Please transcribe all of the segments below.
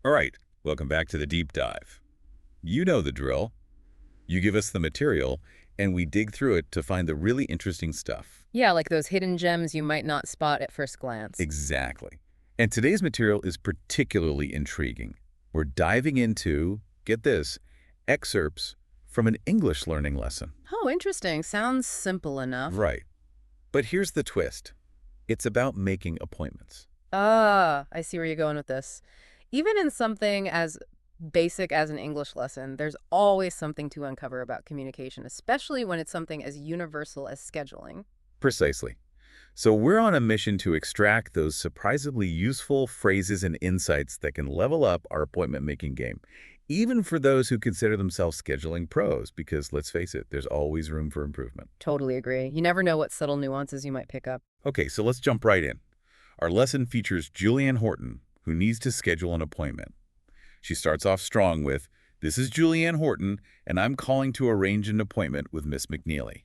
All right, welcome back to the deep dive. You know the drill. You give us the material, and we dig through it to find the really interesting stuff. Yeah, like those hidden gems you might not spot at first glance. Exactly. And today's material is particularly intriguing. We're diving into, get this, excerpts from an English learning lesson. Oh, interesting. Sounds simple enough. Right. But here's the twist. It's about making appointments. Ah, I see where you're going with this. Even in something as basic as an English lesson, there's always something to uncover about communication, especially when it's something as universal as scheduling. Precisely. So we're on a mission to extract those surprisingly useful phrases and insights that can level up our appointment-making game, even for those who consider themselves scheduling pros, because let's face it, there's always room for improvement. Totally agree. You never know what subtle nuances you might pick up. Okay, so let's jump right in. Our lesson features Julianne Horton, who needs to schedule an appointment. She starts off strong with, "This is Julianne Horton, and I'm calling to arrange an appointment with Miss McNeely."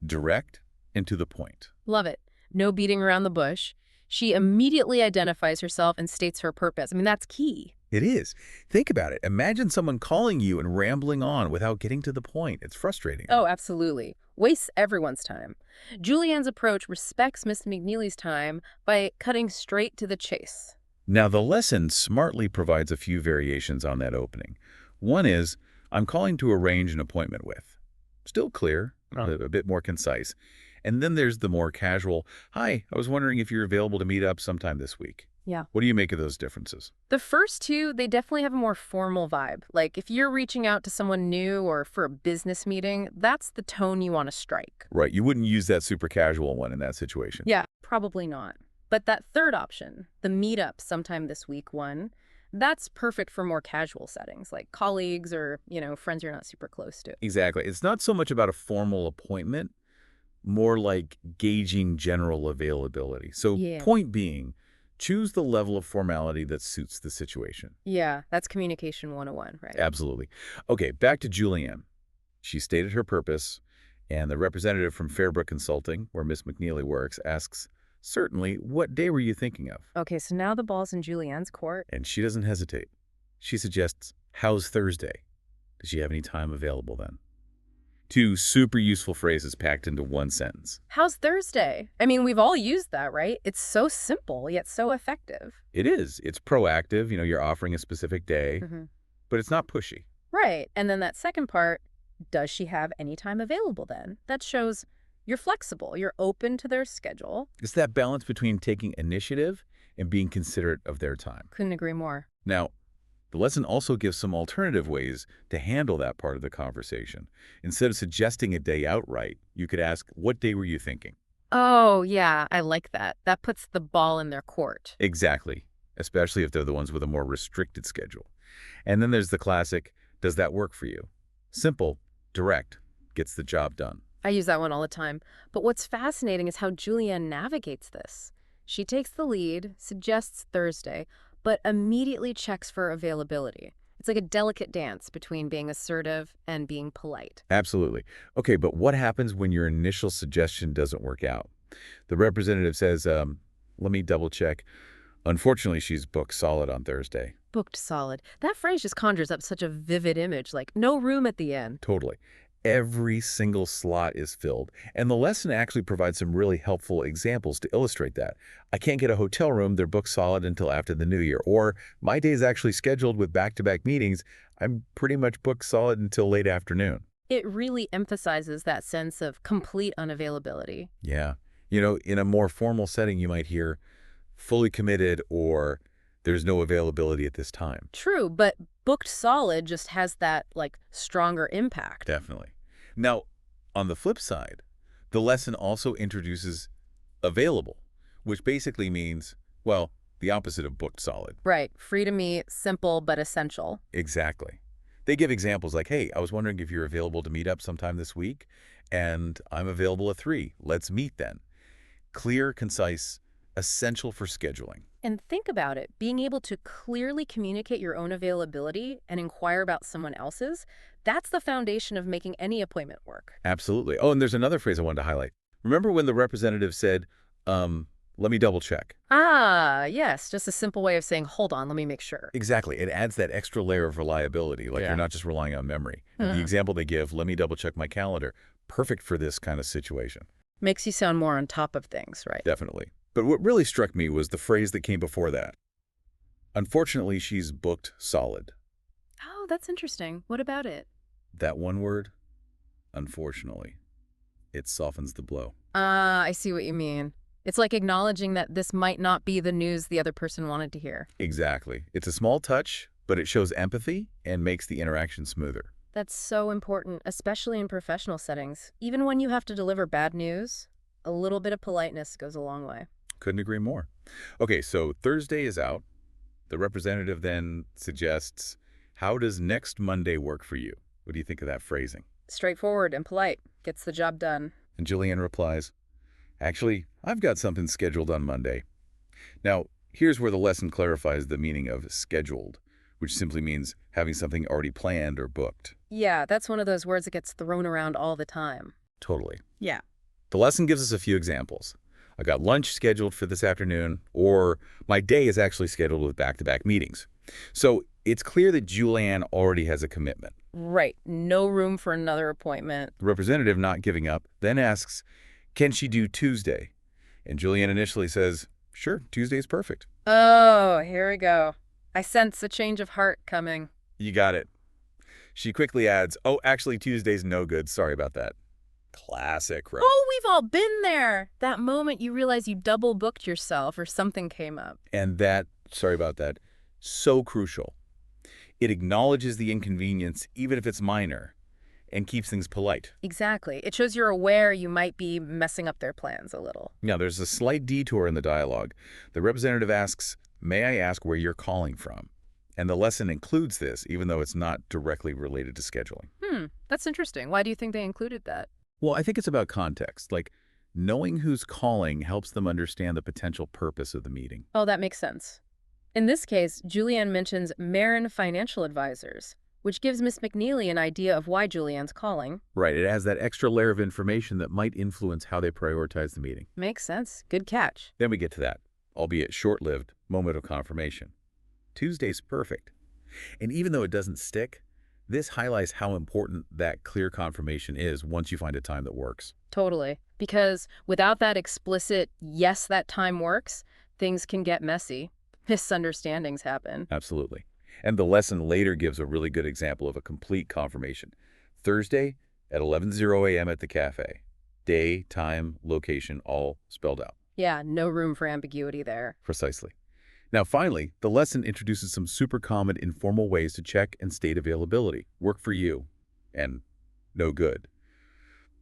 Direct and to the point. Love it. No beating around the bush. She immediately identifies herself and states her purpose. I mean, that's key. It is. Think about it. Imagine someone calling you and rambling on without getting to the point. It's frustrating. Oh, absolutely. Wastes everyone's time. Julianne's approach respects Miss McNeely's time by cutting straight to the chase. Now, the lesson smartly provides a few variations on that opening. One is, "I'm calling to arrange an appointment with." Still clear, a bit more concise. And then there's the more casual, "Hi, I was wondering if you're available to meet up sometime this week." Yeah. What do you make of those differences? The first two, they definitely have a more formal vibe. Like if you're reaching out to someone new or for a business meeting, that's the tone you want to strike. Right, you wouldn't use that super casual one in that situation. Yeah, probably not. But that third option, the meetup sometime this week one, that's perfect for more casual settings, like colleagues or, friends you're not super close to. Exactly. It's not so much about a formal appointment, more like gauging general availability. So Yeah. point being, choose the level of formality that suits the situation. Yeah, that's communication 101, right? Absolutely. Okay, back to Julianne. She stated her purpose, and the representative from Fairbrook Consulting, where Miss McNeely works, asks, "Certainly, what day were you thinking of?" Okay, so now the ball's in Julianne's court. And she doesn't hesitate. She suggests, "How's Thursday? Does she have any time available then?" Two super useful phrases packed into one sentence. How's Thursday? I mean, we've all used that, right? It's so simple, yet so effective. It is. It's proactive. You're offering a specific day, Hmm. but it's not pushy. Right. And then that second part, does she have any time available then? That shows you're flexible, you're open to their schedule. It's that balance between taking initiative and being considerate of their time. Couldn't agree more. Now, the lesson also gives some alternative ways to handle that part of the conversation. Instead of suggesting a day outright, you could ask, "What day were you thinking?" Oh, yeah, I like that. That puts the ball in their court. Exactly, especially if they're the ones with a more restricted schedule. And then there's the classic, "Does that work for you?" Simple, direct, gets the job done. I use that one all the time. But what's fascinating is how Julianne navigates this. She takes the lead, suggests Thursday, but immediately checks for availability. It's like a delicate dance between being assertive and being polite. Absolutely. Okay, but what happens when your initial suggestion doesn't work out? The representative says, "Let me double check. Unfortunately, she's booked solid on Thursday." Booked solid. That phrase just conjures up such a vivid image, like no room at the end. Totally. Every single slot is filled, and the lesson actually provides some really helpful examples to illustrate that. "I can't get a hotel room, they're booked solid until after the new year," or "My day is actually scheduled with back-to-back meetings, I'm pretty much booked solid until late afternoon." It really emphasizes that sense of complete unavailability. Yeah. In a more formal setting, you might hear "fully committed" or "there's no availability at this time." True, but booked solid just has that, like, stronger impact. Definitely. Now, on the flip side, the lesson also introduces available, which basically means, well, the opposite of booked solid. Right. Free to meet, simple but essential. Exactly. They give examples like, "Hey, I was wondering if you're available to meet up sometime this week, and I'm available at 3. Let's meet then." Clear, concise, essential for scheduling. And think about it, being able to clearly communicate your own availability and inquire about someone else's, that's the foundation of making any appointment work. Absolutely. Oh, and there's another phrase I wanted to highlight. Remember when the representative said, let me double check. Ah, yes, just a simple way of saying, hold on, let me make sure. Exactly. It adds that extra layer of reliability, like you're Yeah. not just relying on memory. And the Huh. example they give, let me double check my calendar, perfect for this kind of situation. Makes you sound more on top of things, right? Definitely. But what really struck me was the phrase that came before that. Unfortunately, she's booked solid. Oh, that's interesting. What about it? That one word, unfortunately, it softens the blow. Ah, I see what you mean. It's like acknowledging that this might not be the news the other person wanted to hear. Exactly. It's a small touch, but it shows empathy and makes the interaction smoother. That's so important, especially in professional settings. Even when you have to deliver bad news, a little bit of politeness goes a long way. Couldn't agree more. Okay, so Thursday is out. The representative then suggests, how does next Monday work for you? What do you think of that phrasing? Straightforward and polite. Gets the job done. And Julianne replies, actually, I've got something scheduled on Monday. Now, here's where the lesson clarifies the meaning of scheduled, which simply means having something already planned or booked. Yeah, that's one of those words that gets thrown around all the time. Totally. Yeah. The lesson gives us a few examples. I got lunch scheduled for this afternoon, or my day is actually scheduled with back-to-back meetings. So it's clear that Julianne already has a commitment. Right. No room for another appointment. The representative, not giving up, then asks, can she do Tuesday? And Julianne initially says, sure, Tuesday's perfect. Oh, here we go. I sense a change of heart coming. You got it. She quickly adds, oh, actually, Tuesday's no good. Sorry about that. Classic, right? Oh, we've all been there. That moment you realize you double booked yourself or something came up. And that, sorry about that, so crucial. It acknowledges the inconvenience, even if it's minor, and keeps things polite. Exactly. It shows you're aware you might be messing up their plans a little. Now, there's a slight detour in the dialogue. The representative asks, may I ask where you're calling from? And the lesson includes this, even though it's not directly related to scheduling. That's interesting. Why do you think they included that? Well, I think it's about context. Like, knowing who's calling helps them understand the potential purpose of the meeting. Oh, that makes sense. In this case, Julianne mentions Marin Financial Advisors, which gives Miss McNeely an idea of why Julianne's calling. Right, it has that extra layer of information that might influence how they prioritize the meeting. Makes sense. Good catch. Then we get to that, albeit short-lived, moment of confirmation. Tuesday's perfect. And even though it doesn't stick, this highlights how important that clear confirmation is once you find a time that works. Totally. Because without that explicit, yes, that time works, things can get messy. Misunderstandings happen. Absolutely. And the lesson later gives a really good example of a complete confirmation. Thursday at 11:00 a.m. at the cafe. Day, time, location, all spelled out. Yeah, no room for ambiguity there. Precisely. Now, finally, the lesson introduces some super common informal ways to check and state availability. Work for you, and no good.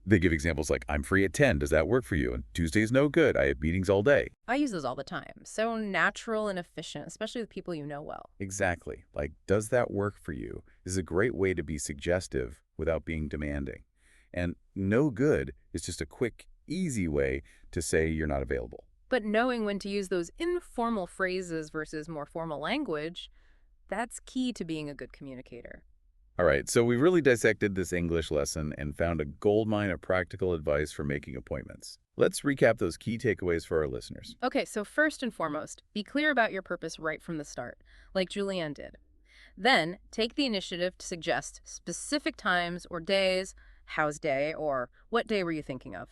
They give examples like, I'm free at 10, does that work for you? And Tuesday's no good, I have meetings all day. I use those all the time. So natural and efficient, especially with people you know well. Exactly. Like, does that work for you? This is a great way to be suggestive without being demanding. And no good is just a quick, easy way to say you're not available. But knowing when to use those informal phrases versus more formal language, that's key to being a good communicator. All right, so we really dissected this English lesson and found a goldmine of practical advice for making appointments. Let's recap those key takeaways for our listeners. Okay, so first and foremost, be clear about your purpose right from the start, like Julianne did. Then, take the initiative to suggest specific times or days, how's day, or what day were you thinking of,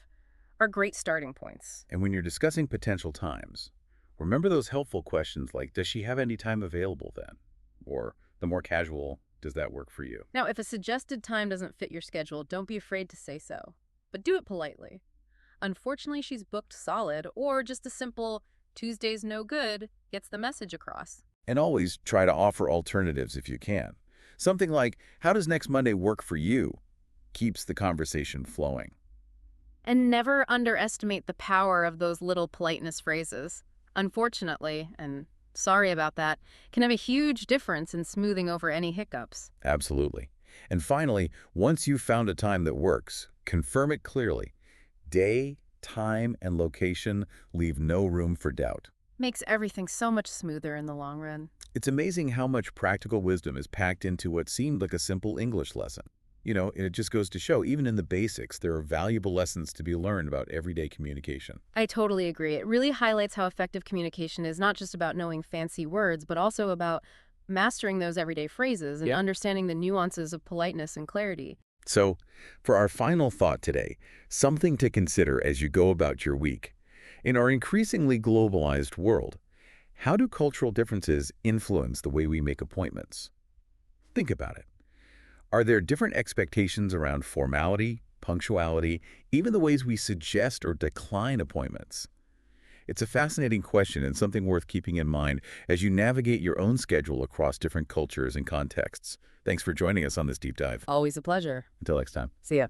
are great starting points. And when you're discussing potential times, remember those helpful questions like, does she have any time available then? Or the more casual, does that work for you? Now, if a suggested time doesn't fit your schedule, don't be afraid to say so, but do it politely. Unfortunately, she's booked solid, or just a simple Tuesday's no good gets the message across. And always try to offer alternatives if you can. Something like, how does next Monday work for you? Keeps the conversation flowing. And never underestimate the power of those little politeness phrases. Unfortunately, and sorry about that, can have a huge difference in smoothing over any hiccups. Absolutely. And finally, once you've found a time that works, confirm it clearly. Day, time, and location leave no room for doubt. Makes everything so much smoother in the long run. It's amazing how much practical wisdom is packed into what seemed like a simple English lesson. And it just goes to show, even in the basics, there are valuable lessons to be learned about everyday communication. I totally agree. It really highlights how effective communication is not just about knowing fancy words, but also about mastering those everyday phrases and Yeah. understanding the nuances of politeness and clarity. So, for our final thought today, something to consider as you go about your week. In our increasingly globalized world, how do cultural differences influence the way we make appointments? Think about it. Are there different expectations around formality, punctuality, even the ways we suggest or decline appointments? It's a fascinating question and something worth keeping in mind as you navigate your own schedule across different cultures and contexts. Thanks for joining us on this deep dive. Always a pleasure. Until next time. See ya.